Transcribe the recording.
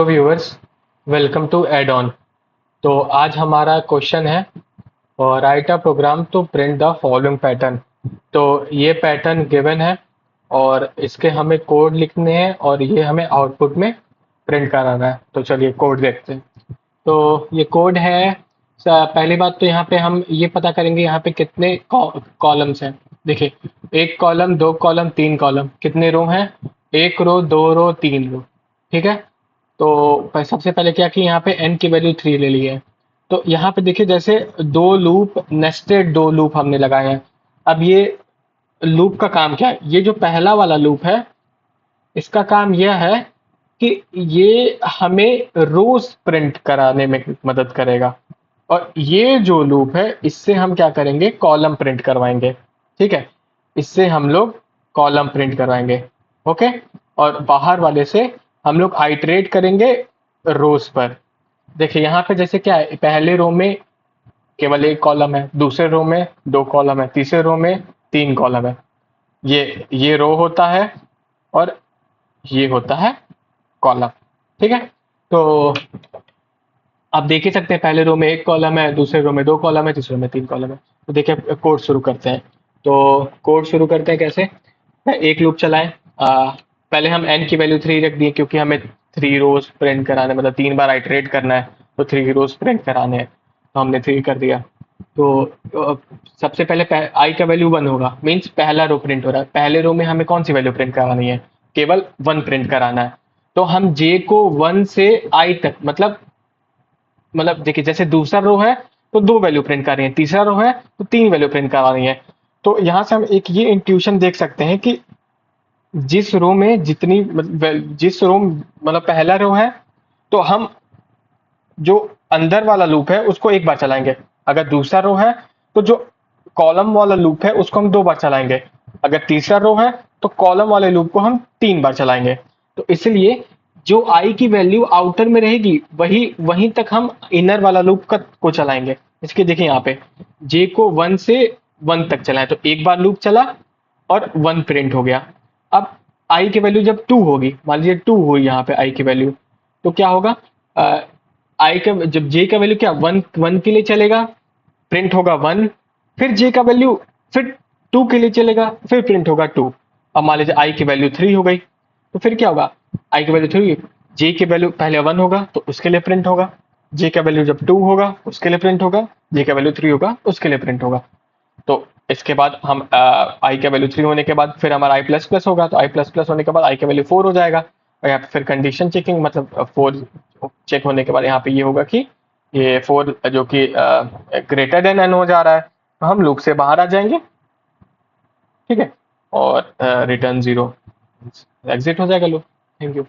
Viewers, welcome to add on. तो आज हमारा क्वेश्चन है और write a program to print the following pattern. तो ये पैटर्न गिवन है और इसके हमें कोड लिखने हैं और ये हमें आउटपुट में प्रिंट कराना है। तो चलिए कोड देखते हैं। तो ये कोड है। पहली बात तो यहाँ पे हम ये पता करेंगे यहाँ पे कितने कॉलम्स हैं। देखिए, एक कॉलम, दो कॉलम, तीन कॉलम, कितने रो हैं? एक रो, दो रो, तीन रो। ठीक है। तो सबसे पहले क्या कि यहाँ पे n की वैल्यू 3 ले ली है। तो यहाँ पे देखिए, जैसे दो लूप, नेस्टेड दो लूप हमने लगाए हैं। अब ये लूप का काम क्या है? ये जो पहला वाला लूप है, इसका काम यह है कि ये हमें रोज प्रिंट कराने में मदद करेगा। और ये जो लूप है, इससे हम क्या करेंगे? कॉलम प्रिंट करवाएंगे। ठीक है, इससे हम लोग कॉलम प्रिंट करवाएंगे। ओके। और बाहर वाले से हम लोग आइटरेट करेंगे रोज पर। देखिए यहाँ पे जैसे क्या है, पहले रो में केवल एक कॉलम है, दूसरे रो में दो कॉलम है, तीसरे रो में तीन कॉलम है। ये रो होता है और ये होता है कॉलम। ठीक है। तो आप देख ही सकते हैं, पहले रो में एक कॉलम है, दूसरे रो में दो कॉलम है, तीसरे रो में तीन कॉलम है। तो देखिए, कोड शुरू करते हैं। तो कोड शुरू करते हैं कैसे? एक लूप चलाएं। पहले हम n की वैल्यू 3 रख दिए क्योंकि हमें 3 रोज प्रिंट कराने, मतलब 3 बार आइटरेट करना है, तो 3 रोज प्रिंट कराने हैं। तो हमने 3 कर दिया। तो सबसे पहले i का वैल्यू 1 होगा, मीन्स पहला रो प्रिंट हो रहा है। पहले रो में हमें कौन सी वैल्यू प्रिंट करानी है? केवल 1 प्रिंट कराना है। तो हम j को 1 से i तक, मतलब देखिए, जैसे दूसरा रो है तो दो वैल्यू प्रिंट कर रही है, तीसरा रो है तो तीन वैल्यू प्रिंट करा रही है। तो यहाँ से हम एक ये इंट्यूशन देख सकते हैं कि जिस रो में जितनी जिस रो मतलब पहला रो है, तो हम जो अंदर वाला लूप है उसको एक बार चलाएंगे। अगर दूसरा रो है तो जो कॉलम वाला लूप है उसको हम दो बार चलाएंगे। अगर तीसरा रो है तो कॉलम वाले लूप को हम तीन बार चलाएंगे। तो इसलिए जो आई की वैल्यू आउटर में रहेगी वही वहीं तक हम इनर वाला लूप को चलाएंगे। इसके देखिए यहाँ पे जे को 1 से 1 तक चलाएं, तो एक बार लूप चला और 1 प्रिंट हो गया। अब आई की वैल्यू जब 2 होगी, मान लीजिए 2 हुई यहाँ पे आई की वैल्यू, तो क्या होगा? आई का जब जे का वैल्यू क्या 1 के लिए चलेगा, प्रिंट होगा 1। फिर जे का वैल्यू फिर 2 के लिए चलेगा, फिर प्रिंट होगा 2। अब मान लीजिए आई की वैल्यू 3 हो गई, तो फिर क्या होगा? आई की वैल्यू 3, जे की वैल्यू पहले 1 होगा तो उसके लिए प्रिंट होगा, जे का वैल्यू जब 2 होगा उसके लिए प्रिंट होगा, जे का वैल्यू 3 होगा उसके लिए प्रिंट होगा। तो इसके बाद हम आई का वैल्यू 3 होने के बाद फिर हमारा आई प्लस प्लस होगा, तो आई प्लस प्लस होने के बाद आई का वैल्यू 4 हो जाएगा। और यहाँ पे फिर कंडीशन चेकिंग, मतलब 4 चेक होने के बाद यहाँ पे ये होगा कि ये 4 जो कि ग्रेटर देन एन हो जा रहा है, तो हम लूप से बाहर आ जाएंगे। ठीक है। और रिटर्न 0, एग्जिट हो जाएगा लूप। Thank you.